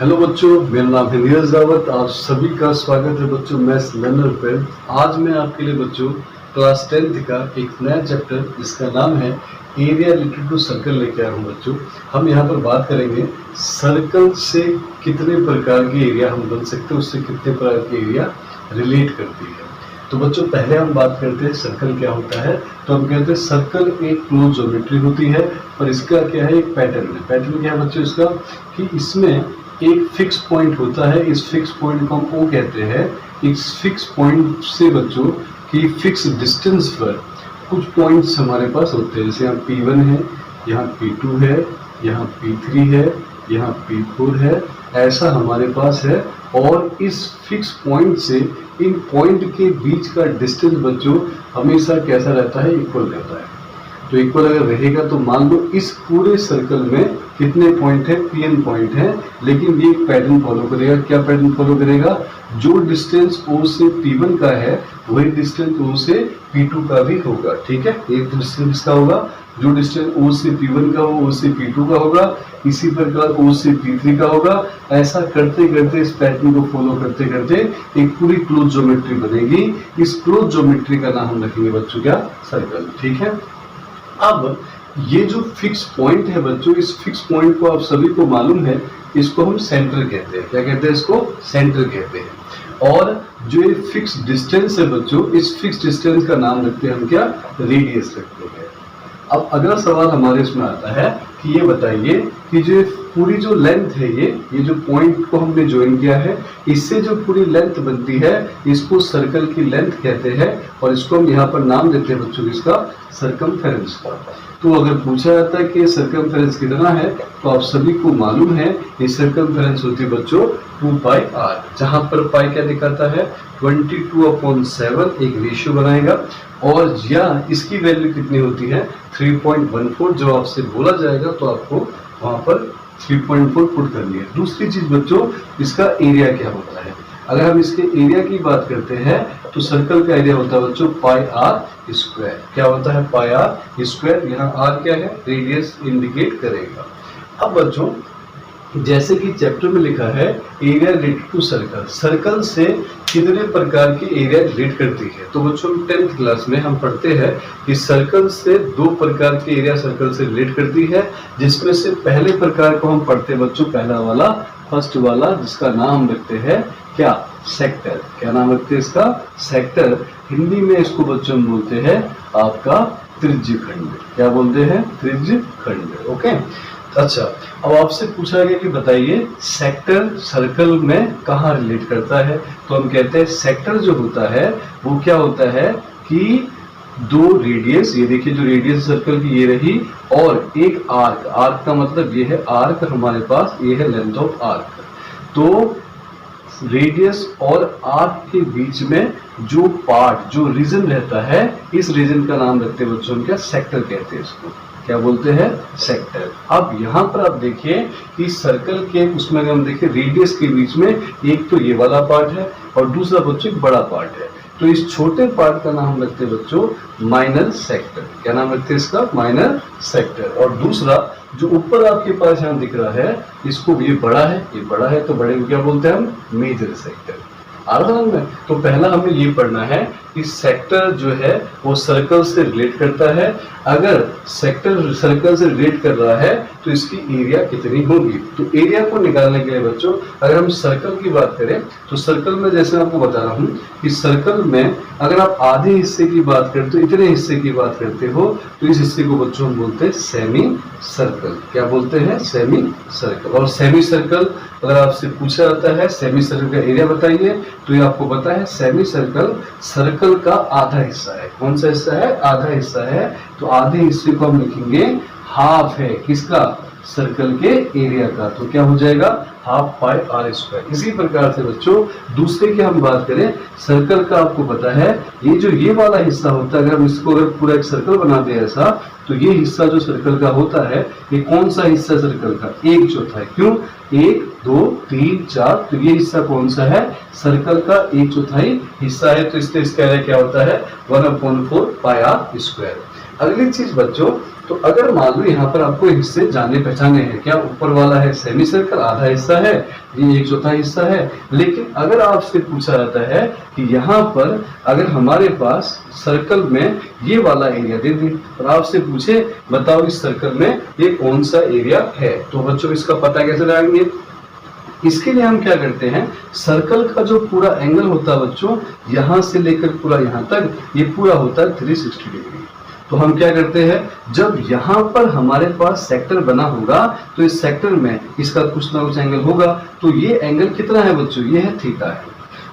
Hello बच्चों, मेरा नाम है नीरज रावत। आप सभी का स्वागत है बच्चों मैथ्स लर्नर पे। आज मैं आपके लिए बच्चों क्लास 10th का एक नया चैप्टर जिसका नाम है एरिया रिलेटेड टू सर्कल लेके आया हूँ बच्चों। हम यहाँ पर बात करेंगे सर्कल से कितने प्रकार की एरिया हम बन सकते हैं, उससे कितने प्रकार की एरिया रिलेट करती है। तो बच्चों पहले हम बात करते हैं सर्कल क्या होता है। तो हम कहते हैं सर्कल एक क्लोज ज्योमेट्री होती है और इसका क्या है, एक पैटर्न है। पैटर्न क्या है बच्चों इसका, कि इसमें एक फिक्स पॉइंट होता है। इस फिक्स पॉइंट को हम ओ कहते हैं। इस फिक्स पॉइंट से बच्चों की फिक्स डिस्टेंस पर कुछ पॉइंट्स हमारे पास होते हैं। जैसे यहाँ P1 है, यहाँ P2 है, यहाँ P3 है, यहाँ P4 है, ऐसा हमारे पास है। और इस फिक्स पॉइंट से इन पॉइंट के बीच का डिस्टेंस बच्चों हमेशा कैसा रहता है, इक्वल रहता है। तो इक्वल अगर रहेगा तो मान लो इस पूरे सर्कल में कितने पॉइंट है, Pn पॉइंट है, लेकिन ये एक पैटर्न फॉलो करेगा। क्या पैटर्न फॉलो करेगा? जो डिस्टेंस O से P1 का है वही डिस्टेंस O से P2 का भी होगा। ठीक है, एक डिस्टेंस किसका होगा, जो डिस्टेंस O से P1 का हो O से P2 का होगा, इसी प्रकार O से P3 का होगा। ऐसा करते करते इस पैटर्न को फॉलो करते करते एक पूरी क्लोज ज्योमेट्री बनेगी। इस क्लोज ज्योमेट्री का नाम हम रखेंगे बच्चों क्या, सर्कल। ठीक है, अब ये जो फिक्स पॉइंट है बच्चों, इस फिक्स पॉइंट को आप सभी को मालूम है, इसको हम सेंटर कहते हैं। क्या कहते हैं इसको? सेंटर कहते हैं। और जो ये फिक्स डिस्टेंस है बच्चों, इस फिक्स डिस्टेंस का नाम रखते हैं हम क्या, रेडियस रखते हैं। अब अगला सवाल हमारे इसमें आता है कि ये बताइए कि जो पूरी जो लेंथ है, ये जो पॉइंट को हमने ज्वाइन किया है, इससे जो पूरी लेंथ बनती है इसको सर्कल की लेंथ कहते हैं। और इसको हम यहाँ पर नाम देते हैं बच्चों इसका सर्कमफेरेंस का। तो अगर पूछा जाता है कि सर्कमफेरेंस कितना है, तो आप सभी को मालूम है ये सर्कमफेरेंस होती है बच्चों 2πr, जहां पर पाई क्या दिखाता है 22/7 एक रेशियो बनाएगा। और या इसकी वैल्यू कितनी होती है 3.14। जो आपसे बोला जाएगा तो आपको वहां पर 3.4 पुट करनी है। दूसरी चीज बच्चों, इसका एरिया क्या होता है। अगर हम इसके एरिया की बात करते हैं तो सर्कल का एरिया होता है बच्चों πr²। क्या होता है πr²। यहाँ r क्या है, रेडियस इंडिकेट करेगा। अब बच्चों जैसे कि चैप्टर में लिखा है area related to circle, circle से कितने प्रकार की एरिया रिलेट करती है। तो बच्चों 10th क्लास में हम पढ़ते हैं कि सर्कल से दो प्रकार की एरिया सर्कल से रिलेट करती है, जिसमें से पहले प्रकार को हम पढ़ते हैं बच्चों, पहला वाला, फर्स्ट वाला, जिसका नाम रखते हैं क्या, सेक्टर। क्या नाम रखते हैं इसका, सेक्टर। हिंदी में इसको बच्चों हम बोलते हैं आपका त्रिज्यखंड। क्या बोलते हैं, त्रिज्यखंड। ओके, अच्छा, अब आपसे पूछा गया कि बताइए सेक्टर सर्कल में कहाँ रिलेट करता है। तो हम कहते हैं सेक्टर जो होता है वो क्या होता है कि दो रेडियस, ये देखिए जो रेडियस सर्कल की ये रही, और एक आर्क। आर्क का मतलब ये है आर्क हमारे पास, ये है लेंथ ऑफ आर्क। तो रेडियस और आर्क के बीच में जो पार्ट, जो रीजन रहता है, इस रीजन का नाम रखते हैं बच्चों क्या, सेक्टर कहते हैं इसको। क्या बोलते हैं, सेक्टर। अब यहाँ पर आप देखिए कि सर्कल के उसमें अगर हम देखें रेडियस के बीच में एक तो ये वाला पार्ट है और दूसरा बच्चों एक बड़ा पार्ट है। तो इस छोटे पार्ट का नाम रखते हैं बच्चों माइनर सेक्टर। क्या नाम रखते हैं इसका, माइनर सेक्टर। और दूसरा जो ऊपर आपके पास यहाँ दिख रहा है, इसको ये बड़ा है, ये बड़ा है, तो बड़े को क्या बोलते हैं हम, मेजर सेक्टर। आसान में तो पहला हमें ये पढ़ना है कि सेक्टर जो है वो सर्कल से रिलेट करता है। अगर सेक्टर सर्कल से रिलेट कर रहा है तो इसकी एरिया कितनी होगी। तो एरिया को निकालने के लिए बच्चों अगर हम सर्कल की बात करें तो सर्कल में जैसे आपको बता रहा हूँ कि सर्कल में अगर आप आधे हिस्से की बात करते हो, इतने हिस्से की बात करते हो, तो इस हिस्से को बच्चों हम बोलते हैं सेमी सर्कल। क्या बोलते हैं, सेमी सर्कल। और सेमी सर्कल अगर आपसे पूछा जाता है सेमी सर्कल का एरिया बताइए, तो ये आपको पता है सेमी सर्कल सर्कल का आधा हिस्सा है। कौन सा हिस्सा है, आधा हिस्सा है। तो आधे हिस्से को हम लिखेंगे हाफ है, किसका, सर्कल के एरिया का। तो क्या हो जाएगा, हाफ πr²। इसी प्रकार से बच्चों दूसरे की हम बात करें, सर्कल का आपको पता है ये जो ये वाला हिस्सा होता है, अगर हम इसको अगर पूरा एक सर्कल बना दे ऐसा, तो ये हिस्सा जो सर्कल का होता है, ये कौन सा हिस्सा सर्कल का, 1/4। क्यों, 1 2 3 4, तो ये हिस्सा कौन सा है, सर्कल का 1/4 हिस्सा है। तो इसलिए इसका एरिया क्या होता है 1/4 πr²। अगली चीज बच्चों, तो अगर मान लो यहाँ पर आपको हिस्से जाने पहचाने हैं, क्या ऊपर वाला है सेमी सर्कल आधा हिस्सा है, ये 1/4 हिस्सा है, लेकिन अगर आपसे पूछा जाता है कि यहाँ पर अगर हमारे पास सर्कल में ये वाला एरिया दे दी और आपसे पूछे बताओ इस सर्कल में ये कौन सा एरिया है, तो बच्चों इसका पता कैसे लगाएंगे? इसके लिए हम क्या करते हैं, सर्कल का जो पूरा एंगल होता है बच्चों, यहां से लेकर पूरा यहां तक, ये पूरा होता है 360 डिग्री। तो हम क्या करते हैं, जब यहां पर हमारे पास सेक्टर बना होगा तो इस सेक्टर में इसका कुछ ना कुछ एंगल होगा, तो ये एंगल कितना है बच्चों, ये है थीटा है।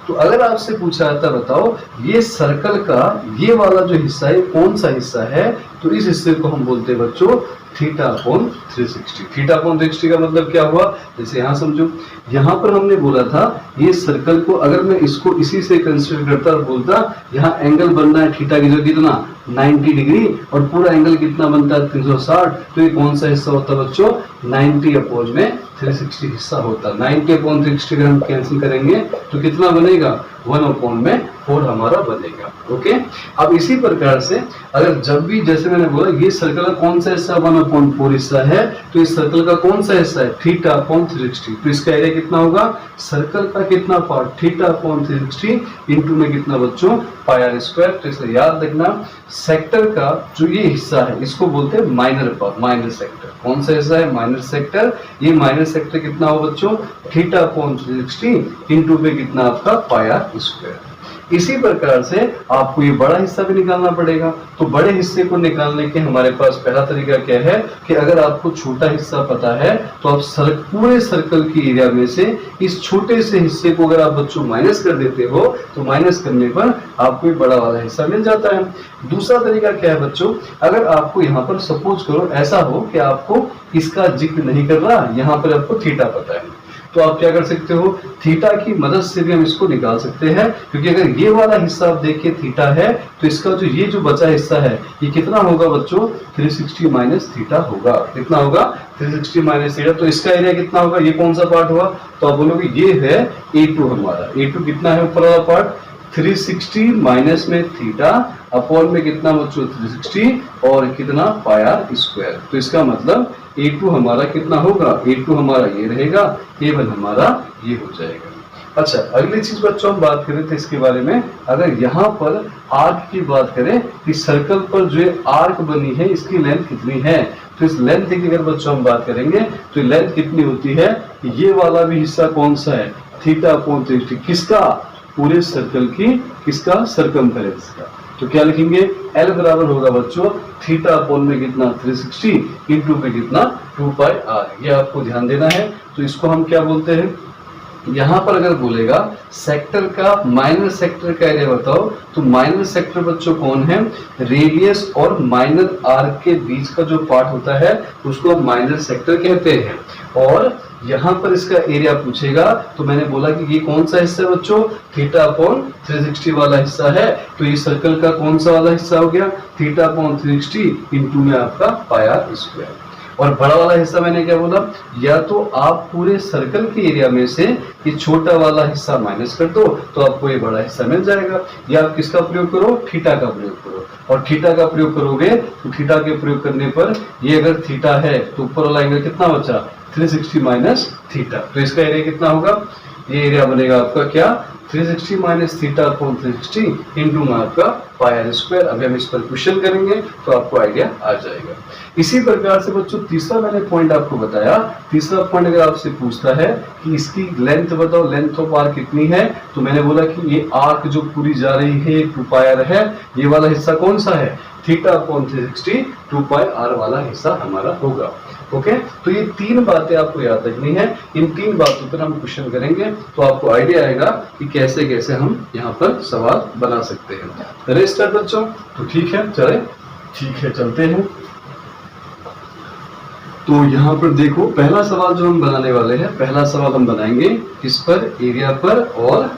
तो अगर आपसे पूछा जाता बताओ ये सर्कल का ये वाला जो हिस्सा है कौन सा हिस्सा है, तो इस हिस्से को हम बोलते हैं बच्चों थीटा अपॉन 360। थीटा अपॉन 360 का मतलब क्या हुआ, जैसे यहाँ समझो, यहाँ पर हमने बोला था ये सर्कल को अगर मैं इसको इसी से कंसीडर करता और बोलता यहाँ एंगल बनना है थीटा की जो कितना 90 डिग्री और पूरा एंगल कितना बनता है 360, तो ये कौन सा हिस्सा होता है बच्चों 90 अपॉन में 360 हिस्सा होता है। 90 अपॉन 360 अगर हम कैंसिल करेंगे तो कितना बनेगा 1 अपॉन में 4 हमारा बनेगा। ओके, अब इसी प्रकार से अगर जब भी जैसे मैंने बोला ये सर्कल का कौन सा हिस्सा 1 अपॉन 4 हिस्सा है, तो इस सर्कल का कौन सा हिस्सा है थीटा अपॉन 360, तो इसका एरिया कितना होगा, सर्कल का कितना पार्ट थीटा अपॉन 360 इंटू में कितना बच्चों पाई आर स्क्वायर। तो इसे याद रखना सेक्टर का जो ये हिस्सा है इसको बोलते हैं माइनर पार्ट, माइनर सेक्टर। कौन सा हिस्सा है माइनर सेक्टर, ये माइनर सेक्टर कितना हो बच्चों थीटा अपॉन 360 इंटू में कितना आपका पाई आर स्क्वायर। इसी प्रकार से आपको ये बड़ा हिस्सा भी निकालना पड़ेगा, तो बड़े हिस्से को निकालने के हमारे पास पहला तरीका क्या है कि अगर आपको छोटा हिस्सा पता है तो आप पूरे सर्कल की एरिया में से इस छोटे से हिस्से को अगर आप बच्चों माइनस कर देते हो तो माइनस करने पर आपको ये बड़ा वाला हिस्सा मिल जाता है। दूसरा तरीका क्या है बच्चों, अगर आपको यहाँ पर सपोज करो ऐसा हो कि आपको इसका जिक्र नहीं कर रहा, यहाँ पर आपको थीटा पता है, तो आप क्या कर सकते हो थीटा की मदद से भी हम इसको निकाल सकते हैं, क्योंकि अगर ये वाला हिस्सा आप देखिए थीटा है तो इसका जो ये जो बचा हिस्सा है ये कितना होगा बच्चों 360 माइनस थीटा होगा। कितना होगा 360 माइनस थीटा, तो इसका एरिया कितना होगा, ये कौन सा पार्ट हुआ, तो आप बोलोगे ये है A2 हमारा। A2 कितना है ऊपर वाला पार्ट 360 माइनस में थीटा अपॉन में कितना बच्चों 360 और कितना पाई आर स्क्वायर। तो इसका मतलब A2 हमारा कितना होगा, A2 हमारा ये रहेगा, A1 हमारा ये हो जाएगा। अच्छा, अगली चीज बच्चों हम बात करें तो इसके बारे में, अगर यहाँ पर आर्क की बात करें कि सर्कल पर जो आर्क बनी है इसकी लेंथ कितनी है, तो इस लेंथ की अगर बच्चों हम बात करेंगे तो लेंथ कितनी होती है, ये वाला भी हिस्सा कौन सा है थीटा अपॉन 360, किसका पूरे सर्कल की, किसका सरकमफेरेंस का। तो क्या लिखेंगे L बराबर होगा बच्चों थीटा अपॉन में कितना 360 इंटू में कितना 2 पाई आर, ये आपको ध्यान देना है। तो इसको हम क्या बोलते हैं, यहाँ पर अगर बोलेगा सेक्टर का माइनर सेक्टर का एरिया बताओ, तो माइनर सेक्टर बच्चों कौन है, रेडियस और माइनर आर्क के बीच का जो पार्ट होता है उसको हम माइनर सेक्टर कहते हैं। और यहाँ पर इसका एरिया पूछेगा तो मैंने बोला कि ये कौन सा हिस्सा है बच्चों थीटा अपॉन 360 वाला हिस्सा है, तो ये सर्कल का कौन सा वाला हिस्सा हो गया थीटा अपॉन 360 इंटू में आपका पाई आर स्क्वायर। और बड़ा वाला हिस्सा मैंने क्या बोला, या तो आप पूरे सर्कल के एरिया में से ये छोटा वाला हिस्सा माइनस कर दो तो आपको ये बड़ा हिस्सा मिल जाएगा, या आप किसका प्रयोग करो थीटा का प्रयोग करो, और थीटा का प्रयोग करोगे तो थीटा के प्रयोग करने पर ये अगर थीटा है तो ऊपर वाला एंगल कितना बचा 360 माइनस थीटा, तो इसका एरिया कितना होगा, ये एरिया बनेगा आपका क्या 360 माइनस थीटा अपॉन 360 इंटू में आपका पाई आर स्क्वायर। अभी हम इस पर क्वेश्चन करेंगे तो आपको आइडिया आ जाएगा। इसी प्रकार से बच्चों तीसरा मैंने पॉइंट आपको बताया, तीसरा पॉइंट अगर आपसे पूछता है कि इसकी लेंथ बताओ, लेंथ ऑफ आर्क कितनी है, तो मैंने बोला कि ये आर्क जो पूरी जा रही है 2 पाई आर है, ये वाला हिस्सा कौन सा है थीटा अपॉन 360 2 पाई आर वाला हिस्सा हमारा होगा। ओके, तो ये 3 बातें आपको याद रखनी है, इन 3 बातों पर हम क्वेश्चन करेंगे तो आपको आइडिया आएगा कि कैसे कैसे हम यहाँ पर सवाल बना सकते हैं। रेस्ट कर बच्चों, तो ठीक है चले, ठीक है चलते हैं। तो यहाँ पर देखो पहला सवाल जो हम बनाने वाले हैं, पहला सवाल हम बनाएंगे किस पर, एरिया पर और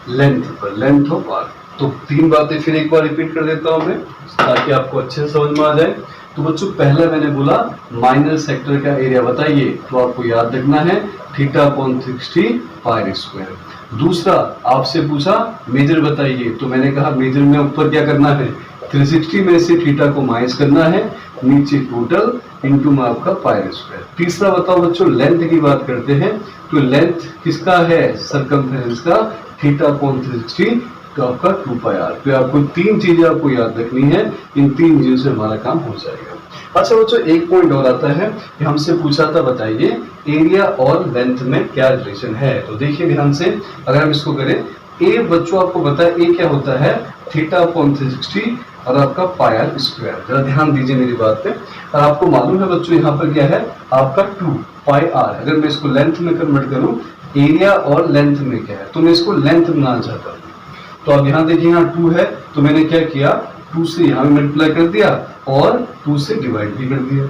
लेंथ पर, लेंथ ऑफ आर्क। तो 3 बातें फिर एक बार रिपीट कर देता हूँ मैं ताकि आपको अच्छे से समझ में आ जाए। तो बच्चों पहले मैंने बोला माइनर सेक्टर का एरिया बताइए, तो आपको याद रखना है theta upon 360 pi r square. दूसरा आपसे पूछा मेजर बताइए, तो मैंने कहा मेजर में ऊपर क्या करना है 360 में से थीटा को माइनस करना है, नीचे टोटल इनटू में आपका पाई स्क्वायर। तीसरा बताओ बच्चों, लेंथ की बात करते हैं, तो लेंथ किसका है, सरकमफ्रेंस का, थीटा अपॉन 360 तो आपका 2 पाई आर। तो आपको तीन चीजें आपको याद रखनी है, इन तीन चीजों से हमारा काम हो जाएगा। अच्छा बच्चों, एक पॉइंट और आता है कि हमसे पूछा था बताइए एरिया और लेंथ में क्या रिलेशन है। तो देखिए ध्यान से, अगर हम इसको करें, ए बच्चों आपको पता है ए क्या होता है, थीटा अपॉन 360 और आपका पाई आर स्क्वायर। जरा ध्यान दीजिए मेरी बात पे। और आपको मालूम है बच्चों यहाँ पर क्या है आपका 2 पाई आर। अगर मैं इसको लेंथ में कन्वर्ट करूं, एरिया और लेंथ में क्या है, तो मैं इसको लेंथ बनाना चाहता हूँ। तो अब यहाँ देखिए, यहाँ 2 है तो मैंने क्या किया, 2 से यहाँ मल्टीप्लाई कर दिया और 2 से डिवाइड भी कर दिया,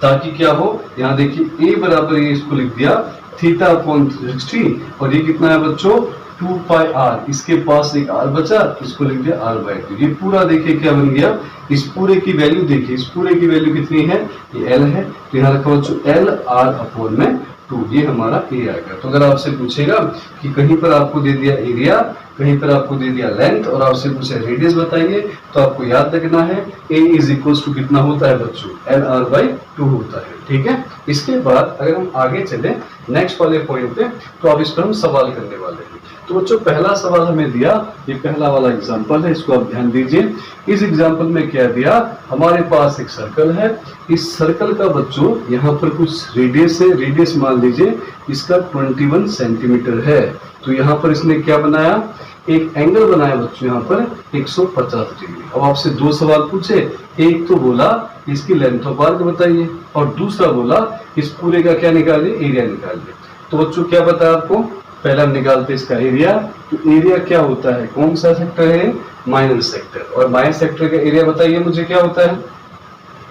ताकि क्या हो, यहाँ देखिए ए बराबर ये इसको लिख दिया थीटा अपॉन 360 और ये कितना है बच्चों 2 पाई आर। इसके पास एक आर बचा, इसको लिख दिया आर बाई 2। ये पूरा देखिए क्या बन गया, इस पूरे की वैल्यू देखिए, इस पूरे की वैल्यू कितनी है, ये एल है। तो यहाँ रखा बच्चों एल आर अपॉन में 2, ये हमारा ए आएगा। तो अगर आपसे पूछेगा कि कहीं पर आपको दे दिया एरिया, कहीं पर आपको दे दिया लेंथ और आपसे पूछे रेडियस बताइए, तो आपको याद रखना है ए इज इक्वल टू कितना होता है बच्चों, एल आर बाई 2 होता है। ठीक है, इसके बाद अगर हम आगे चले नेक्स्ट वाले पॉइंट पे, तो अब इस पर हम सवाल करने वाले हैं। तो बच्चों पहला सवाल हमें दिया, ये पहला वाला एग्जांपल है, इसको आप ध्यान दीजिए। इस एग्जांपल में क्या दिया, हमारे पास एक सर्कल है, इस सर्कल का बच्चों यहाँ पर कुछ रेडियस है, रेडियस मान लीजिए इसका 21 सेंटीमीटर है। तो यहाँ पर इसने क्या बनाया, एक एंगल बनाया बच्चों यहाँ पर 150 डिग्री। अब आपसे दो सवाल पूछे, एक तो बोला इसकी लेंथ ऑफ आर्क बताइए और दूसरा बोला इस पूरे का क्या निकालिए, एरिया निकालिए। तो बच्चों क्या बताया आपको, पहला हम निकालते इसका एरिया। तो एरिया क्या होता है, कौन सा सेक्टर है, माइनर सेक्टर। और माइनर सेक्टर का एरिया बताइए मुझे क्या होता है,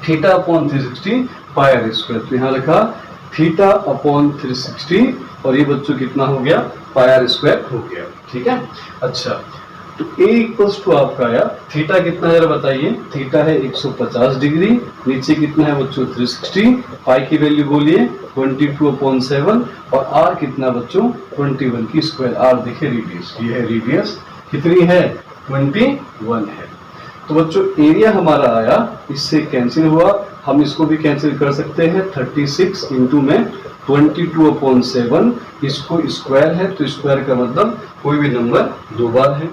theta upon 360 pi r square. तो यहाँ रखा थीटा अपॉन 360 और ये बच्चों कितना हो गया, पाई आर स्क्वायर हो गया। ठीक है, अच्छा तो a इक्वल्स टू आपका आया, थीटा कितना है बताइए, थीटा है 150 डिग्री, नीचे कितना है बच्चों 360, पाई की वैल्यू बोलिए 22/7 और r कितना बच्चों 21 की स्क्वायर। r देखिए रेडियस, ये है रेडियस, कितनी है 21 है। तो बच्चों एरिया हमारा आया, इससे कैंसिल हुआ, हम इसको भी कैंसिल कर सकते हैं, 36 इंटू में 22/7, इसको स्क्वायर है तो स्क्वायर का मतलब कोई भी नंबर 2 बार है।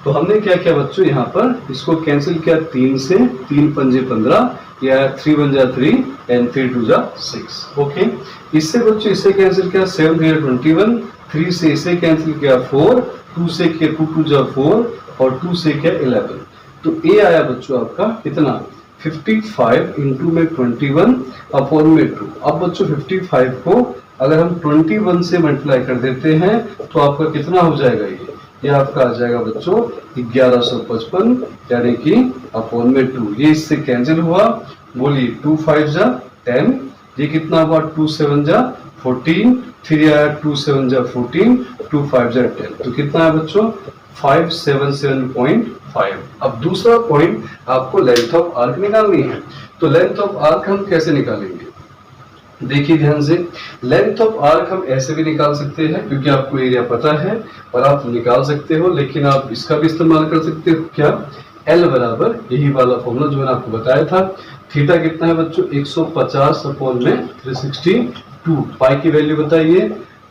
तो हमने क्या किया बच्चों, यहाँ पर इसको कैंसिल किया 3 से, 3 पंजे 15 या 3 1 जा 3 एंड 3 2 जा 6। ओके, इससे बच्चों इससे कैंसिल किया 7 3 21, 3 से इसे कैंसिल किया 4, 2 से किया 2 2 जा 4 और 2 से किया 11। तो ए आया बच्चों आपका कितना 55 इंटू में 21 अपॉन में 2। अब बच्चों 55 को अगर हम 21 से मल्टीप्लाई कर देते हैं तो आपका कितना हो जाएगा, ये आपका आ जाएगा बच्चों 1155 यानी कि अपॉन में 2। ये इससे कैंसिल हुआ, बोलिए 2 5 जा 10, ये कितना हुआ 2 7 जा 14, फिर आया 2 7 जा 14, 2 5 जा 10। तो कितना है बच्चों 577.5। अब दूसरा पॉइंट आपको लेंथ ऑफ आर्क निकालनी है। तो लेंथ ऑफ आर्क हम कैसे निकालेंगे, देखिए ध्यान से, लेंथ ऑफ आर्क हम ऐसे भी निकाल सकते हैं क्योंकि आपको एरिया पता है और आप निकाल सकते हो, लेकिन आप इसका भी इस्तेमाल कर सकते हो, क्या L बराबर यही वाला फॉर्मूला जो मैंने आपको बताया था। थीटा कितना है बच्चों 150 अपॉन में 362, पाई की वैल्यू बताइए,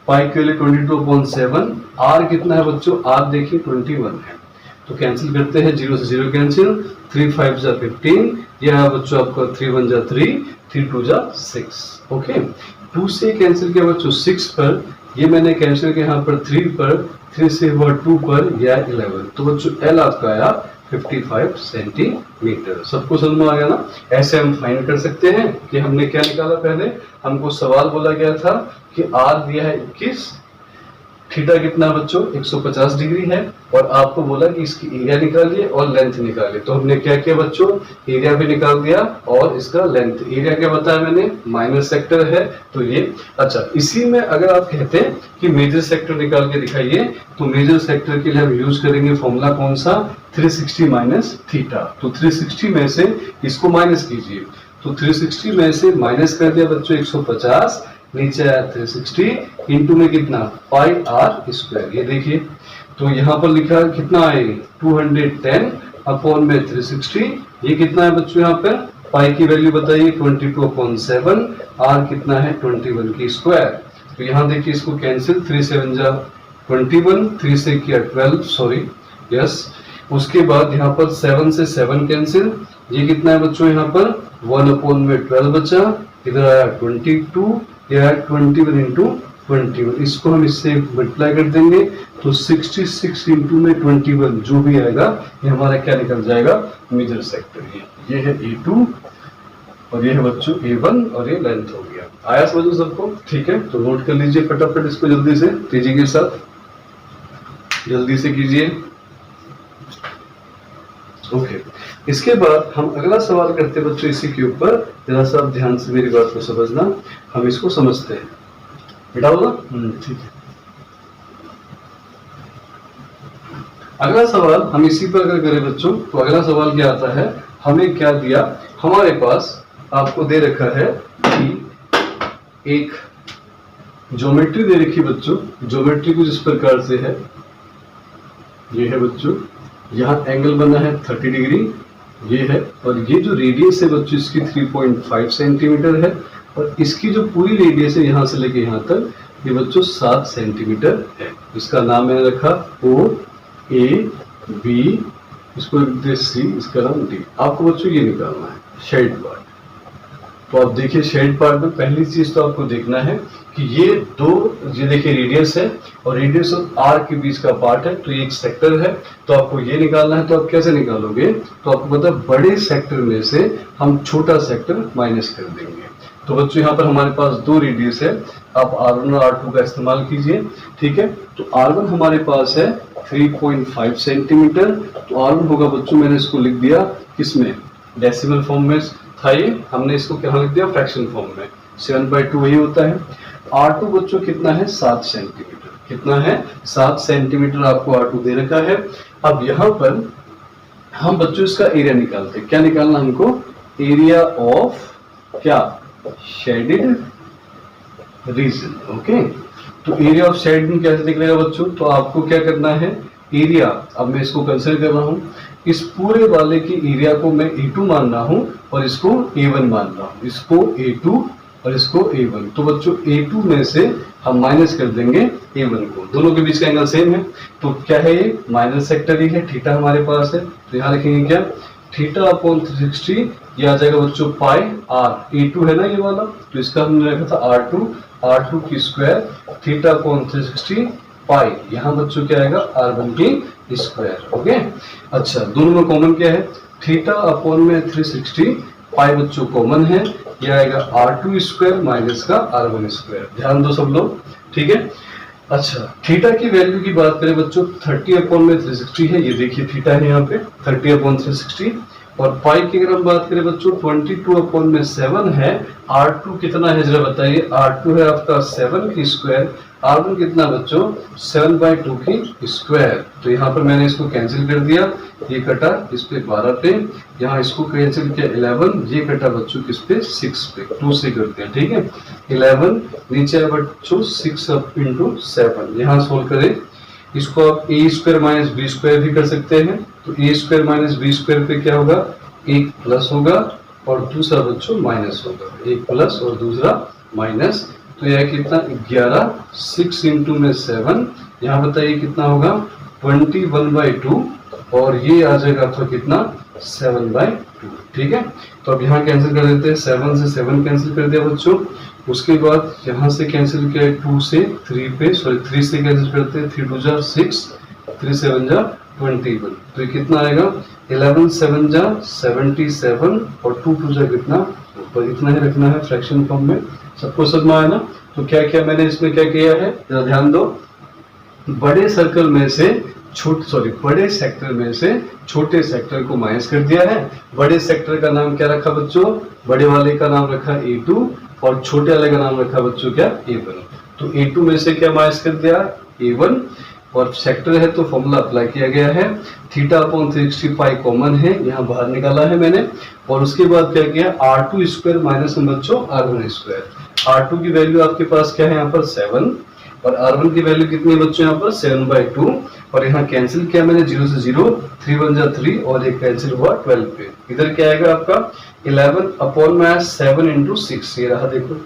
पाई की वैल्यू 22/7, आर कितना है बच्चों, आर देखिए 21 है। तो कैंसिल करते हैं, 0 से 0 कैंसिल, 3 5 जा 15, यह है बच्चों आपका 3 1 जा 3, 3 2 जा 6। ओके, 2 से कैंसिल किया बच्चों 6 पर, ये मैंने कैंसिल किया यहाँ पर 3 पर, 3 से हुआ 2 पर, यह 11। तो बच्चों L आपका आया 55 सेंटीमीटर। सबको समझ में आ गया ना। ऐसे हम फाइंड कर सकते हैं कि हमने क्या निकाला, पहले हमको सवाल बोला गया था कि R दिया है 21, थीटा कितना बच्चों 150 डिग्री है और आपको बोला कि इसकी एरिया निकालिए और लेंथ निकालिए। तो हमने क्या किया बच्चों, एरिया भी निकाल दिया और इसका लेंथ। एरिया क्या बताया मैंने, माइनर सेक्टर है तो ये। अच्छा, इसी में अगर आप कहते हैं कि मेजर सेक्टर निकाल के दिखाइए, तो मेजर सेक्टर के लिए हम यूज करेंगे फॉर्मूला कौन सा, 360 माइनस थीटा। तो 360 में से इसको माइनस कीजिए, तो 360 में से माइनस कर दिया बच्चों 150, नीचे आया 360 इंटू में कितना पाई आर स्क्वायर। ये देखिए, तो यहाँ पर लिखा कितना आए 210 अपॉन में 360, ये कितना है बच्चों यहाँ पे, पाई की वैल्यू बताइए 22/7, आर कितना है 21 की स्क्वायर। तो यहाँ देखिए इसको कैंसिल, 3 7 जा 21, 3 से किया 12, सॉरी यस। उसके बाद यहाँ पर 7 से 7 कैंसिल, ये कितना है बच्चों यहाँ पर 1/12 बचा, इधर आया 22, ये आया 21 इंटू 21, इसको हम इससे मल्टीप्लाई कर देंगे तो 66 इंटू में 21 जो भी आएगा ये हमारा क्या निकल जाएगा, मेजर सेक्टर। ये है A2 और ये है बच्चों A1 और ये लेंथ हो गया। आया समझो सबको, ठीक है। तो नोट कर लीजिए फटाफट इसको, जल्दी से तेजी के साथ जल्दी से कीजिए। ओके, इसके बाद हम अगला सवाल करते हैं बच्चों इसी के ऊपर, जरा सा आप ध्यान से मेरी बात को समझना, हम इसको समझते हैं। बेटा होगा ठीक है। अगला सवाल हम इसी पर अगर करें बच्चों, तो अगला सवाल क्या आता है, हमें क्या दिया, हमारे पास आपको दे रखा है कि एक ज्योमेट्री दे रखी बच्चों, ज्योमेट्री कुछ इस प्रकार से है, ये है बच्चों, यहाँ एंगल बना है 30 डिग्री, ये है, और ये जो रेडियस है बच्चों इसकी 3.5 सेंटीमीटर है, और इसकी जो पूरी रेडियस है यहाँ से लेके यहाँ तक ये बच्चों 7 सेंटीमीटर है। इसका नाम मैंने रखा O A B, इसको C, इसका नाम D। आपको बच्चों ये निकालना है शेड पार्ट। तो आप देखिए शेड पार्ट में पहली चीज तो आपको देखना है कि ये दो, ये देखिए रेडियस है और रेडियस और आर के बीच का पार्ट है, तो ये एक सेक्टर है, तो आपको ये निकालना है। तो आप कैसे निकालोगे, तो आपको पता है बड़े सेक्टर में से हम छोटा सेक्टर माइनस कर देंगे। तो बच्चों यहाँ पर हमारे पास दो रेडियस है, आप R1 और R2 का इस्तेमाल कीजिए, ठीक है। तो R1 हमारे पास है 3.5 सेंटीमीटर, तो R1 होगा बच्चों, मैंने इसको लिख दिया किसमें, डेसिमल फॉर्म में था ये, हमने इसको क्या लिख दिया, फ्रैक्शन फॉर्म में, 7/2 वही होता है। R2 बच्चों कितना है 7 सेंटीमीटर, कितना है 7 सेंटीमीटर आपको R2 दे रखा है। अब यहाँ पर हम बच्चों इसका एरिया निकालते हैं, क्या निकालना हमको, एरिया ऑफ क्या, शेडेड रीजन। ओके, तो एरिया ऑफ शेडेड कैसे निकलेगा बच्चों, तो आपको क्या करना है, एरिया, अब मैं इसको कंसिडर कर रहा हूं, इस पूरे वाले की एरिया को मैं A2 मान रहा हूं और इसको A1 मान रहा हूं, इसको A2 और इसको A1। तो बच्चों A2 में से हम माइनस कर देंगे A1 को, दोनों के बीच का एंगल सेम है, तो क्या है ये माइनस सेक्टर ही है, थीटा हमारे पास है, तो यहाँ लिखेंगे क्या, थीटा अपॉन 360, ये आ जाएगा बच्चों पाई आर, A2 है ना ये वाला, तो इसका हमने रखा था R2 की स्क्वायर, थीटा अपॉन 360 पाई, यहाँ बच्चों क्या आएगा R1 की स्क्वायर। ओके, अच्छा दोनों में कॉमन क्या है, थीटा अपॉन में 360, पाई बच्चों कॉमन है, ये आएगा R2 स्क्वायर माइनस का R1 स्क्वायर। ध्यान दो सब लोग, ठीक है। अच्छा थीटा की वैल्यू की बात करें बच्चों, 30 अपॉन में 360 है, ये देखिए थीटा है यहाँ पे 30 अपॉन 360, और पाई की अगर हम बात करें बच्चों 22 अपॉन में 7 है, R2 कितना है जरा बताइए, R2 है आपका 7 की स्क्वायर, R1 कितना बच्चों 7/2 की स्क्वायर। तो यहाँ पर मैंने इसको कैंसिल कर दिया, ये कटा इस पे 12 पे, यहाँ इसको कैंसिल किया 11, ये कटा बच्चों किस पे 6 पे, 2 से करते हैं, ठीक है। 11 नीचे है बच्चों 6 अप इंटू 7, यहाँ सोल्व करें, इसको आप ए स्क्वायर माइनस बी स्क्वायर भी कर सकते हैं, तो ए स्क्वायर माइनस बी स्क्वायर पे क्या होगा, एक प्लस होगा और दूसरा बच्चों माइनस होगा, एक प्लस और दूसरा माइनस, तो यह कितना 11, 6 इंटू में 7, यहाँ बताइए कितना होगा 21/2, और ये आ जाएगा आपका कितना 7/2, ठीक है। तो अब यहाँ कैंसिल कर देते हैं, 7 से 7 कैंसिल कर दिया बच्चों, उसके बाद यहाँ से कैंसिल किया 2 से 3 पे, सॉरी 3 से कैंसिल करते हैं, 3 2 जा 6, 3 7 जा 21, तो ये कितना आएगा 11 7 जा 77, और 2 2 जा कितना, ऊपर इतना ही रखना है फ्रैक्शन फॉर्म में, सबको समझ में आया ना। तो क्या किया मैंने इसमें, क्या किया है जरा ध्यान दो, बड़े सर्कल में से बड़े सेक्टर में से छोटे सेक्टर को माइनस कर दिया है। बड़े सेक्टर का नाम क्या रखा बच्चों, बड़े वाले का नाम रखा A2 और छोटे वाले का नाम रखा बच्चों क्या A1। तो A2 में से क्या माइनस कर दिया A1, और सेक्टर है तो फॉर्मूला अप्लाई किया गया है, थीटा अपॉन 365 कॉमन है, यहाँ बाहर निकाला है मैंने, और उसके बाद क्या किया R2 स्क्वायर माइनस में बच्चों R1 स्क्वायर। R2 की वैल्यू आपके पास क्या है यहाँ पर 7, और R1 की वैल्यू कितनी है बच्चों यहाँ पर 7/2, और यहाँ कैंसिल किया मैंने 0 से 0, 3 1 जा 3 और एक कैंसिल हुआ 12 पे। इधर क्या आएगा आपका 11 अपॉन में 7 इंटू 6, ये रहा देखो।